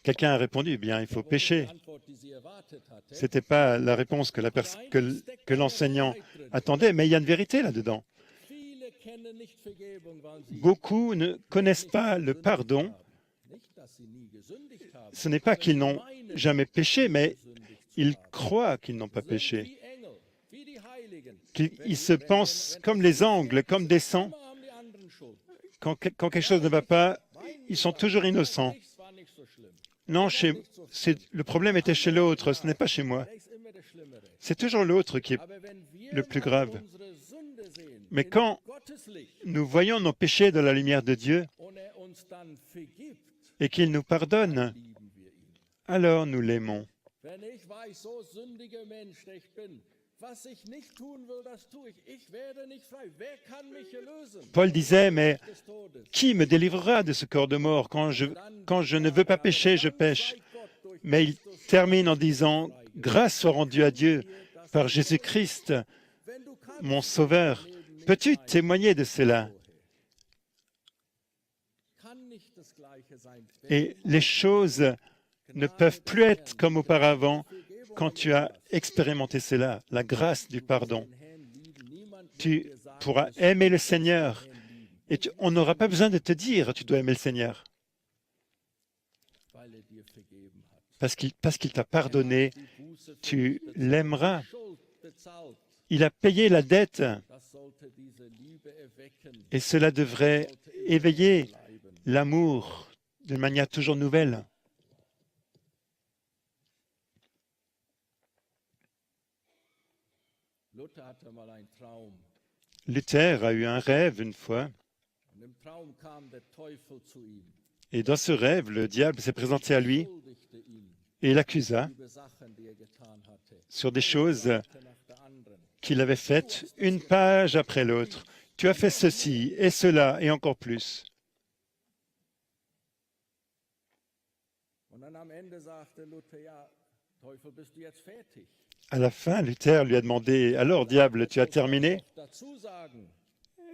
Quelqu'un a répondu, eh bien, il faut pécher. Die Antwort, die sie erwartet hatte. Ce n'était pas la réponse que l'enseignant attendait, mais il y a une vérité là-dedans. Viele kennen nicht Vergebung, weil sie Beaucoup ne connaissent pas le pardon. nicht, dass sie nie gesündigt haben. Ce n'est pas qu'ils n'ont jamais péché, mais ils croient qu'ils n'ont pas péché. Wie Engel, wie die Heiligen. Ils se pensent comme les angles, comme des saints. Immer haben die anderen Schuld. Quand quelque chose ne va pas, ils sont toujours innocents. Es war nicht so schlimm. Non, le problème était chez l'autre, ce n'est pas chez moi. Er ist immer der Schlimmere. C'est toujours l'autre qui est Aber wenn wir le plus dann grave. unsere Sünde sehen, Mais in quand Gottes Licht, nous voyons nos péchés dans la lumière de Dieu und er uns dann vergibt, et qu'il nous pardonne, lieben wir ihn. alors nous l'aimons. Wenn ich weiß, so sündiger Mensch der ich bin, was ich nicht tun will, das tue ich. Ich werde nicht frei. Wer kann mich erlösen? Paul disait, mais Des Todes. qui me délivrera de ce corps de mort? Quand je ne veux pas pécher, je pêche. Mais il termine en disant, grâce soit rendue à Dieu par Jésus-Christ, Wenn du kannst, mon Sauveur. Peux-tu témoigner de cela? kann nicht das Gleiche sein. Et les choses ne peuvent plus être comme auparavant quand tu as expérimenté cela, la grâce du pardon. Tu pourras aimer le Seigneur et on n'aura pas besoin de te dire tu dois aimer le Seigneur Weil er dir vergeben hat. parce qu'il t'a pardonné, Die Buße für tu l'aimeras. Schuld bezahlt. Il a payé la dette Das sollte diese Liebe erwecken. et cela devrait éveiller Bleiben. l'amour d'une manière toujours nouvelle. Luther hatte mal einen Traum. Luther a eu un rêve une fois Und im Traum kam der Teufel zu ihm. et dans ce rêve, le diable s'est présenté à lui Schuldigte ihn et l'accusa über Sachen, die er getan hatte. sur des choses Eine nach der anderen. qu'il avait faites une page après l'autre. Tu as fait ceci et cela et encore plus. Und dann am Ende sagte Luther, ja, Teufel, bist du jetzt fertig? À la fin, Luther lui a demandé, alors diable, tu as terminé? Dazu sagen,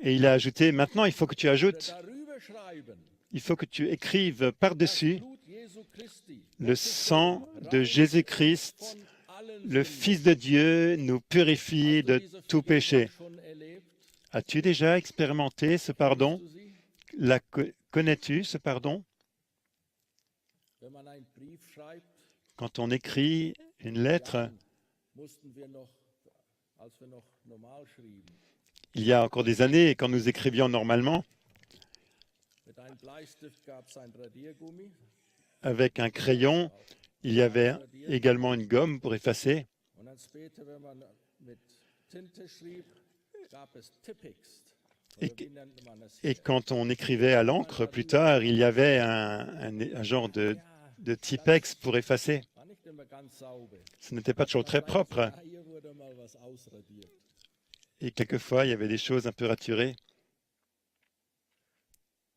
Et il a ajouté, maintenant il faut que tu ajoutes, darüber schreiben, il faut que tu écrives par-dessus Blut Jesu Christi, le sang de Jésus-Christ, von allen le Sünden. Fils de Dieu, nous purifie de Diese tout Vergebung péché. schon erlebt? As-tu déjà expérimenté ce pardon? Du sie? Connais-tu ce pardon? Wenn man einen Brief schreibt, Quand on écrit une lettre, mussten wir noch, als wir noch normal schrieben, il y a encore des années, quand nous écrivions normalement, mit einem Bleistift gab es ein Radiergummi. avec un crayon, il y avait également une gomme pour effacer. Und dann später, wenn man mit Tinte schrieb, gab es Tippex. Oder Et- wie nennt man das? Et quand on écrivait à l'encre, plus tard, il y avait un genre de Tipex pour effacer. War nicht immer ganz sauber. Ce n'était pas toujours très propre. Ah, hier wurde mal was ausradiert. Et quelquefois, il y avait des choses un peu raturées.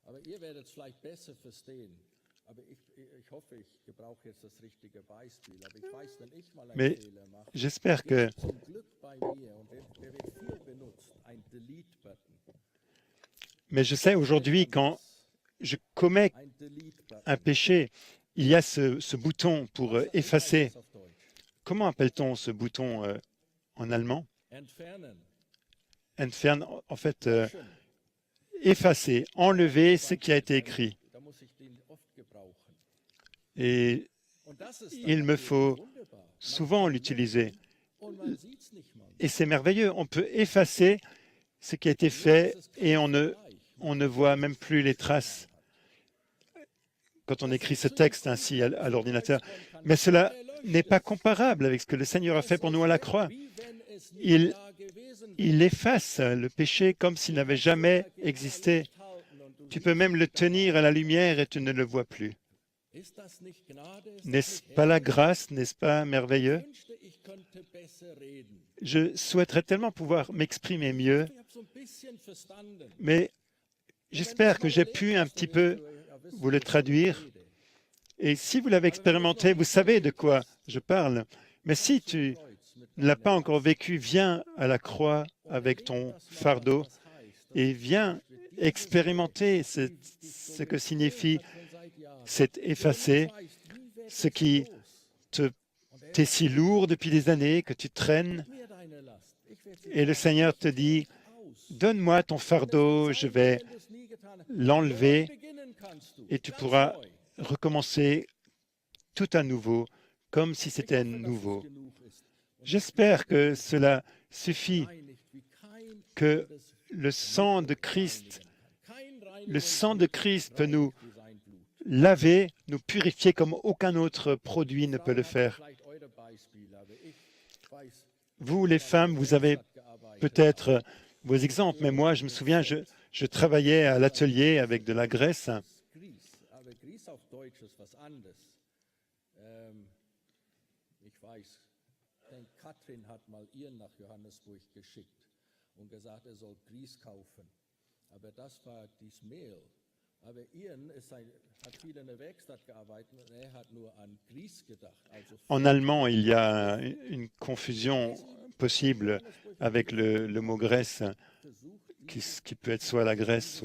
Aber ihr werdet es vielleicht besser verstehen. Aber ich hoffe, ich gebrauche jetzt das richtige Beispiel. Aber ich weiß, wenn ich mal einen Mais Fehler mache, j'espère que, gibt es zum Glück bei mir, und der wird viel benutzt, ein Delete-Button. mais je sais aujourd'hui, quand je commets Ein Delete-Button. un péché, il y a ce bouton pour effacer. Was auf Deutsch? Comment appelle-t-on ce bouton en allemand? Entfernen. Entfernen, en fait, Löschen. effacer, enlever ce qui a été écrit. Da muss ich den oft gebrauchen. Et Und das ist dann il me natürlich faut wunderbar. souvent l'utiliser. Und man sieht's nicht mal. Et c'est merveilleux, on peut effacer ce qui a été fait et on ne voit même plus les traces quand on écrit ce texte ainsi à l'ordinateur. Mais cela n'est pas comparable avec ce que le Seigneur a fait pour nous à la croix. Wie wenn es nie Il, da gewesen wäre. il efface le péché comme s'il n'avait jamais existé. Halten und du Tu peux même le tenir à la lumière et tu ne le vois plus. Ist das nicht Gnade? Ist das N'est-ce nicht pas la herrlich? grâce, n'est-ce pas merveilleux? Ich wünschte, ich könnte besser reden. Je souhaiterais tellement pouvoir m'exprimer mieux, Ich habe so ein bisschen verstanden. mais j'espère que j'ai pu un petit peu vous le traduire. Et si vous l'avez expérimenté, vous savez de quoi je parle. Mais si tu ne l'as pas encore vécu, viens à la croix avec ton fardeau et viens expérimenter ce que signifie cet effacé, ce qui t'est si lourd depuis des années que tu traînes. Et le Seigneur te dit, donne-moi ton fardeau, je vais l'enlever et tu pourras recommencer tout à nouveau, comme si c'était nouveau. J'espère que cela suffit, que le sang de Christ peut nous laver, nous purifier comme aucun autre produit ne peut le faire. Vous, les femmes, vous avez peut-être vos exemples, mais moi, je me souviens, je travaillais à l'atelier avec de la graisse. Katrin hat mal ihren nach Johannesburg geschickt und gesagt, soll Grieß kaufen. Aber das war dies Mehl. Aber Ian hat viel in der Werkstatt gearbeitet und hat nur an Grieß gedacht. En allemand, il y a une confusion possible avec le mot graisse, qui peut être soit la graisse,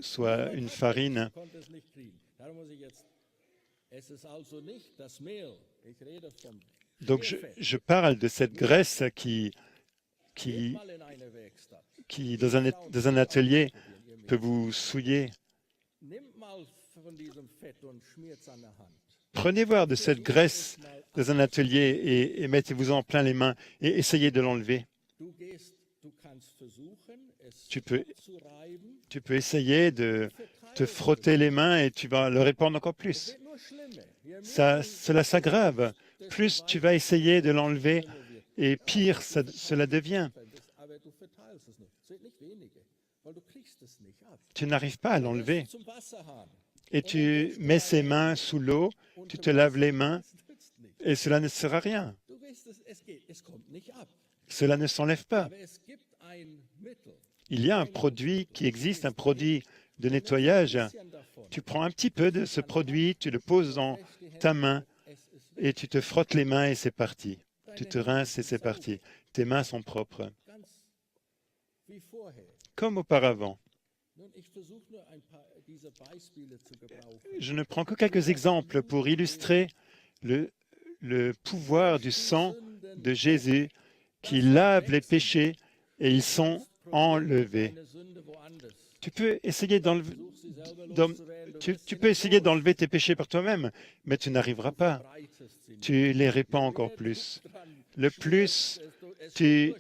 soit une farine. Donc, je parle de cette graisse qui dans un atelier, peut vous souiller. Prenez voir de cette graisse dans un atelier et mettez-vous-en plein les mains et essayez de l'enlever. Tu peux essayer de te frotter les mains et tu vas le répandre encore plus. Cela s'aggrave. Plus tu vas essayer de l'enlever et pire cela devient. Tu n'arrives pas à l'enlever. Et tu mets ses mains sous l'eau, tu te laves les mains et cela ne sert à rien. Cela ne s'enlève pas. Il y a un produit qui existe, un produit de nettoyage. Tu prends un petit peu de ce produit, tu le poses dans ta main et tu te frottes les mains et c'est parti. Tu te rinces et c'est parti. Tes mains sont propres. Comme auparavant. Je ne prends que quelques exemples pour illustrer le pouvoir du sang de Jésus qui lave les péchés et ils sont enlevés. Tu peux essayer d'enlever tes péchés par toi-même, mais tu n'arriveras pas. Tu les répands encore plus. Le plus tu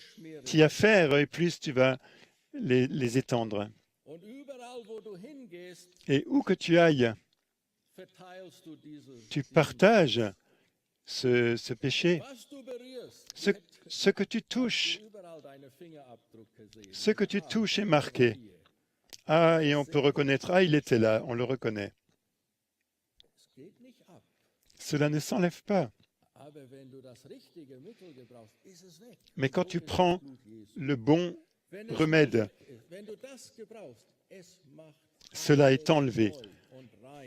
y as affaire, et plus tu vas les étendre. Et où que tu ailles, tu partages ce péché. Ce que tu touches est marqué. Ah, et on peut reconnaître, ah, il était là, on le reconnaît. Cela ne s'enlève pas. Mais quand tu prends le bon remède, cela est enlevé.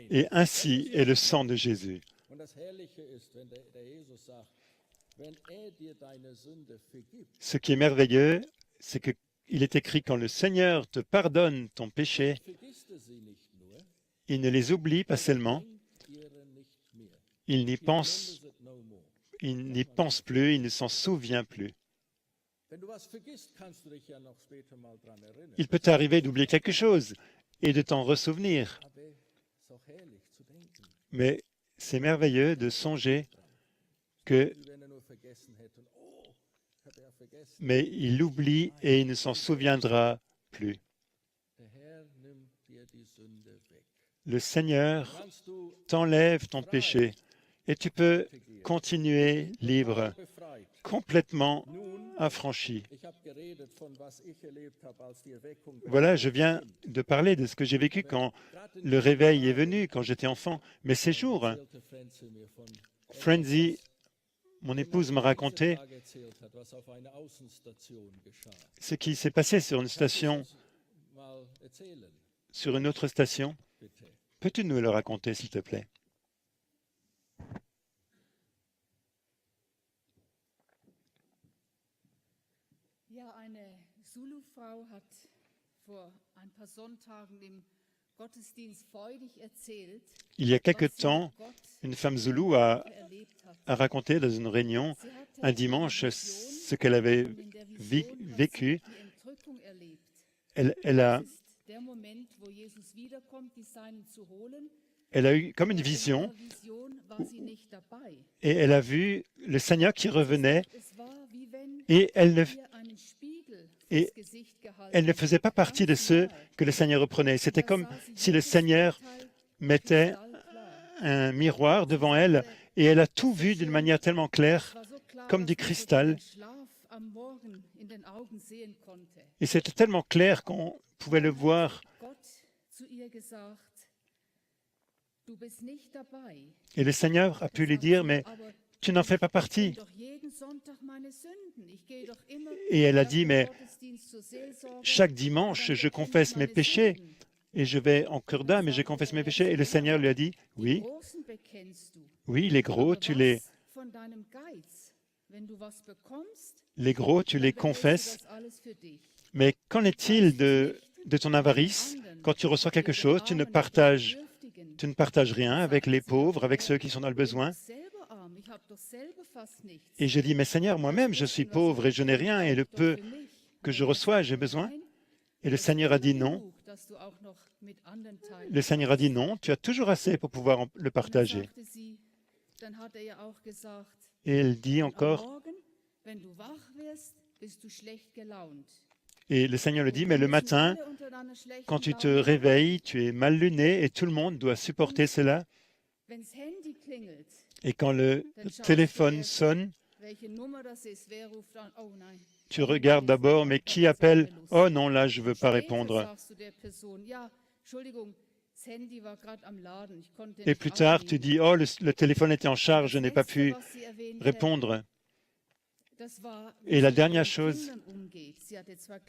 Et ainsi est le sang de Jésus. Ce qui est merveilleux, c'est qu'il est écrit quand le Seigneur te pardonne ton péché, il ne les oublie pas seulement, il n'y pense plus, il ne s'en souvient plus. Il peut t'arriver d'oublier quelque chose et de t'en ressouvenir. Mais c'est merveilleux de songer mais il l'oublie et il ne s'en souviendra plus. Le Seigneur t'enlève ton péché et tu peux continuer libre, complètement affranchi. Voilà, je viens de parler de ce que j'ai vécu quand le réveil est venu, quand j'étais enfant. Mais ces jours, Frenzy, mon épouse m'a raconté ce qui s'est passé sur une station, sur une autre station. Peux-tu nous le raconter, s'il te plaît? Frau hat vor ein paar Sonntagen im Gottesdienst freudig erzählt, Il y a quelque was sie temps, mit Gott une femme zoulou a erlebt hat. raconté dans une réunion Sie hatte un eine dimanche Vision ce qu'elle avait und in der Vision hat sie vécu. die Entrückung erlebt. Elle a, Das ist der Moment, wo Jesus wiederkommt, die Seinen zu holen. elle a eu comme une Aber in vision ihrer Vision war sie nicht dabei. et elle a vu le Seigneur qui Sie revenait sagt, es war wie wenn et ihr einen Spiegel et vors Gesicht gehalten elle ne faisait pas wird, partie de ganz ceux nahe. que le Seigneur reprenait. C'était Da comme sah sie si le jedes Seigneur Detail mettait kristallklar. un miroir devant elle et elle a tout vu d'une manière tellement Es claire war so klar, comme du dass man sogar cristal. den Schlaf am Morgen in den Augen sehen konnte. Et c'était tellement clair qu'on pouvait le voir. Gott zu ihr gesagt, du bist nicht dabei. Et le Seigneur a pu lui Sagt dire, sie, mais aber tu n'en fais pas ich kenn partie. doch jeden Sonntag meine Sünden. Ich gehe doch immer Et elle a nach dit, dem mais Gottesdienst zur Seelsorge chaque und dimanche, dann je bekenne ich confesse mes meine péchés Sünden. et je vais en cure d'âme et je confesse mes péchés. Et le Seigneur lui a dit, Die oui, großen bekennst du. oui, les gros, Aber tu les, was von deinem Geiz? Wenn du was bekommst, les gros, tu les dann behältst du confesses. das alles für dich. Mais qu'en est-il de ton avarice? Quand tu reçois quelque chose, tu ne partages rien avec les pauvres, avec ceux qui sont dans le besoin. Et je dis, mais Seigneur, moi-même, je suis pauvre et je n'ai rien, et le peu que je reçois, j'ai besoin. Et le Seigneur a dit non. Le Seigneur a dit non, tu as toujours assez pour pouvoir le partager. Et elle dit encore, et le Seigneur le dit, mais le matin, quand tu te réveilles, tu es mal luné et tout le monde doit supporter cela. Et quand le téléphone sonne, tu regardes d'abord, mais qui appelle? Oh non, là, je ne veux pas répondre. Et plus tard, tu dis, oh, le téléphone était en charge, je n'ai pas pu répondre. Et la dernière chose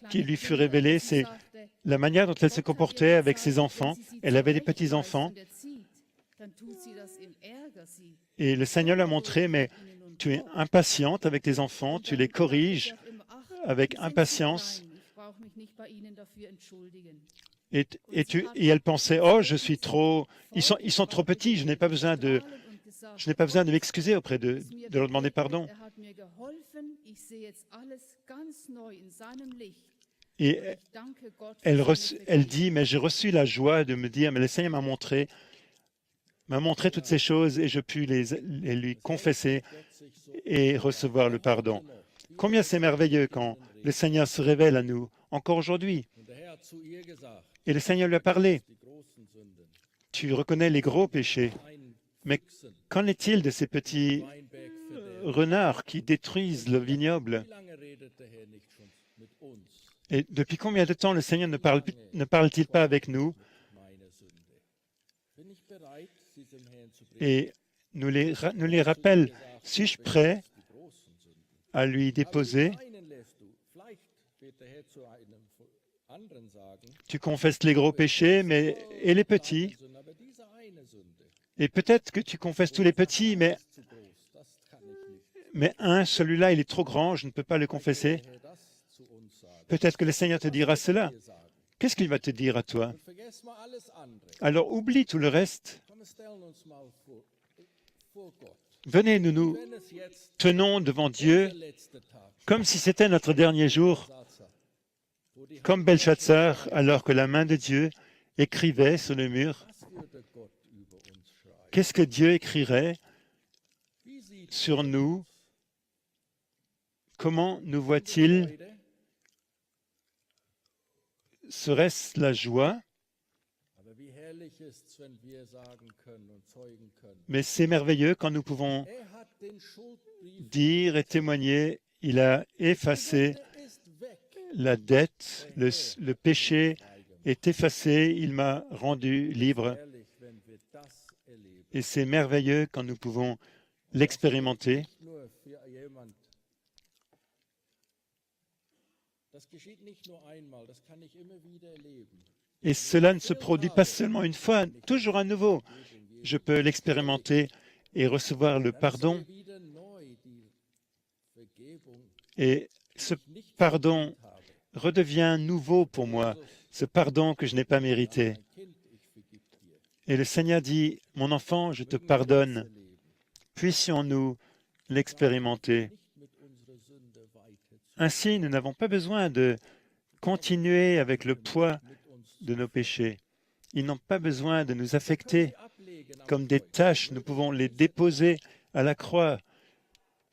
qui lui fut révélée, c'est la manière dont elle se comportait avec ses enfants. Elle avait des petits-enfants. Et le Seigneur lui a montré, mais tu es impatiente avec tes enfants, tu les corriges avec impatience. Et elle pensait, oh, ils sont trop petits, je n'ai pas besoin de m'excuser auprès de leur demander pardon. Et elle dit, mais j'ai reçu la joie de me dire, mais le Seigneur m'a montré toutes ces choses et je puis les lui confesser et recevoir le pardon. Combien c'est merveilleux quand le Seigneur se révèle à nous, encore aujourd'hui. Et le Seigneur lui a parlé. Tu reconnais les gros péchés, mais qu'en est-il de ces petits renards qui détruisent le vignoble? Et depuis combien de temps le Seigneur ne parle-t-il pas avec nous? Et nous les rappelle, suis-je prêt à lui déposer? Tu confesses les gros péchés et les petits. Et peut-être que tu confesses tous les petits, mais celui-là, il est trop grand, je ne peux pas le confesser. Peut-être que le Seigneur te dira cela. Qu'est-ce qu'il va te dire à toi? Alors oublie tout le reste. Venez, nous tenons devant Dieu comme si c'était notre dernier jour, comme Belshazzar, alors que la main de Dieu écrivait sur le mur. Qu'est-ce que Dieu écrirait sur nous? Comment nous voit-il? Serait-ce la joie? Mais c'est merveilleux quand nous pouvons dire et témoigner, il a effacé la dette, le péché est effacé, il m'a rendu libre. Et c'est merveilleux quand nous pouvons l'expérimenter. Et cela ne se produit pas seulement une fois, toujours à nouveau. Je peux l'expérimenter et recevoir le pardon. Et ce pardon redevient nouveau pour moi, ce pardon que je n'ai pas mérité. Mein Kind, ich vergib dir. Et le Seigneur dit, mon enfant, je te pardonne. Puissions-nous l'expérimenter. Nicht mit unserer Sünde weiter zu Ainsi, nous n'avons pas besoin de continuer avec le poids mit uns de nos péchés. Ils n'ont pas besoin de nous affecter ablegen am comme des Kreuz. tâches. Nous pouvons les déposer à la croix.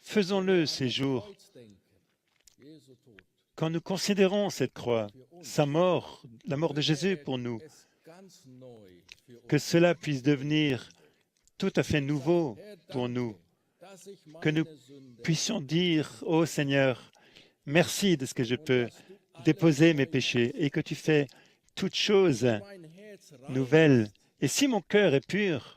Faisons-le ces jours. Kreuz denken. Jesu Tod. Quand nous considérons cette croix, sa mort, la mort de Jésus pour nous, Es ganz neu für uns. que cela puisse devenir tout à fait nouveau Herr, pour danke, nous, dass ich que nous meine Sünde puissions dire, ô Seigneur, merci de ce que je peux déposer mes péchés et que tu fais toutes choses mein Herz rein, nouvelles. Et si mon cœur est pur,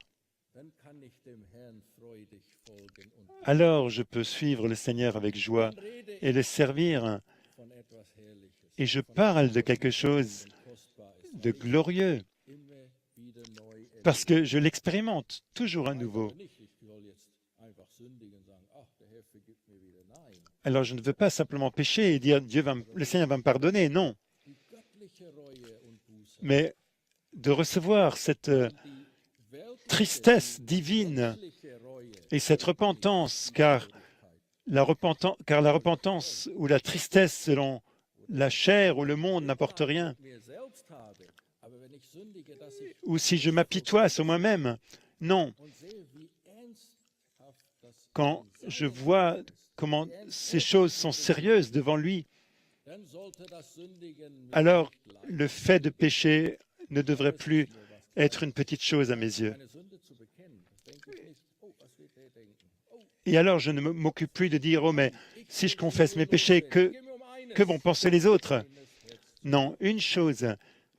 dann kann ich dem Herrn freudig folgen und alors je peux suivre le Seigneur avec joie rede et le servir. von etwas Herrliches, Et je parle de quelque chose kostbar ist, de glorieux, immer wieder neu erlebt. parce que je l'expérimente toujours à nouveau. Nicht, ich soll jetzt einfach sündigen und sagen, ach, der Herr vergibt mir wieder. Nein, Alors je ne veux pas simplement pécher et dire le Seigneur va me pardonner, non, die göttliche Reue und Buße, mais de recevoir cette die weltliche, tristesse divine weltliche Reue, et cette repentance, car la repentance ou la tristesse selon la chair ou le monde n'apporte rien. mir selbst habe, aber wenn ich sündige, dass ich Ou si je m'apitoie sur moi-même, non. und sehe, wie ernsthaft das Quand je vois comment ces choses sont sérieuses devant lui, dann sollte das Sündigen mir alors nicht leid. le fait de pécher ne devrait plus être une petite chose à mes yeux. Meine Sünde zu bekennen, denke ich nicht, oh, was wird der denken? Oh, Et alors je ne m'occupe plus de dire, oh mais si je confesse mes péchés, geh mir um eines, que vont penser les autres? reines Herz. Non, une chose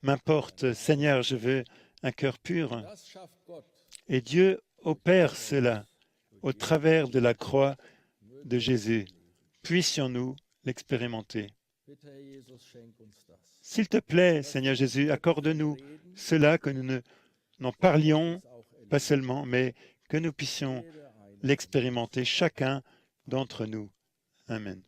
m'importe, Seigneur, je veux un cœur pur. Das schafft Gott. Et Dieu opère cela au travers de la croix de Jésus. Puissions-nous l'expérimenter. Bitte, Herr Jesus, schenk uns das. S'il te plaît, Seigneur Jésus, accorde-nous cela, que nous n'en parlions pas seulement, mais que nous puissions Jeder ein. l'expérimenter chacun d'entre nous. Amen.